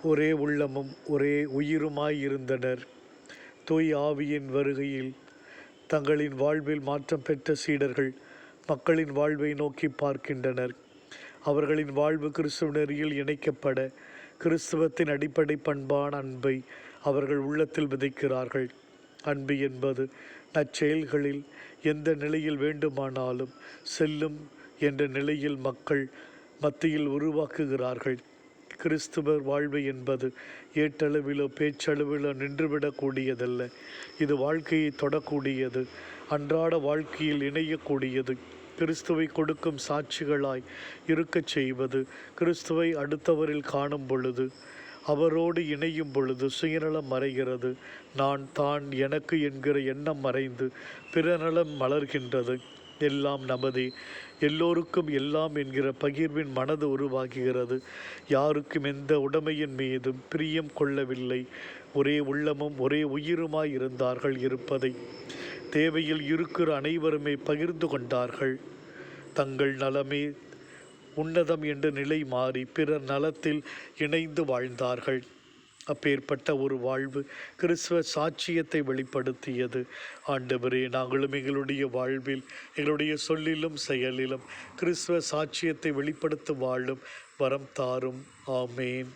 ஒரே உள்ளமும் ஒரே உயிருமாயிருந்தனர். தூய் ஆவியின் வருகையில் தங்களின் வாழ்வில் மாற்றம் பெற்ற சீடர்கள் மக்களின் வாழ்வை நோக்கி பார்க்கின்றனர். அவர்களின் வாழ்வு கிறிஸ்துவ நெறியில் இணைக்கப்பட கிறிஸ்துவத்தின் அடிப்படை பண்பான அன்பை அவர்கள் உள்ளத்தில் விதைக்கிறார்கள். அன்பு என்பது நற்செயல்களில் எந்த நிலையில் வேண்டுமானாலும் செல்லும் என்ற நிலையில் மக்கள் மத்தியில் உருவாக்குகிறார்கள். கிறிஸ்துவர் வாழ்வு என்பது ஏட்டளவிலோ பேச்சளவிலோ நின்றுவிடக்கூடியதல்ல. இது வாழ்க்கையை தொடக்கூடியது, அன்றாட வாழ்க்கையில் இணையக்கூடியது, கிறிஸ்துவை கொடுக்கும் சாட்சிகளாய் இருக்கச் செய்வது. கிறிஸ்துவை அடுத்தவரில் காணும் பொழுது, அவரோடு இணையும் பொழுது சுயநலம் மறைகிறது. நான் தான் எனக்கு என்கிற எண்ணம் மறைந்து பிறநலம் மலர்கின்றது. எல்லாம் நமதே, எல்லோருக்கும் எல்லாம் என்கிற பகிர்வின் மனது உருவாகுகிறது. யாருக்கும் எந்த உடைமையின் மீதும் பிரியம் கொள்ளவில்லை. ஒரே உள்ளமும் ஒரே உயிருமாய் இருந்தார்கள். இருப்பதை தேவையில் இருக்கிற அனைவருமே பகிர்ந்து கொண்டார்கள். தங்கள் நலமே உன்னதம் என்ற நிலை மாறி பிறர் நலத்தில் இணைந்து வாழ்ந்தார்கள். அப்பேற்பட்ட ஒரு வாழ்வு கிறிஸ்துவ சாட்சியத்தை வெளிப்படுத்தியது. ஆண்டவரே, நாங்களும் எங்களுடைய வாழ்வில் எங்களுடைய சொல்லிலும் செயலிலும் கிறிஸ்துவ சாட்சியத்தை வெளிப்படுத்த வாழும் வரம் தாரும். ஆமேன்.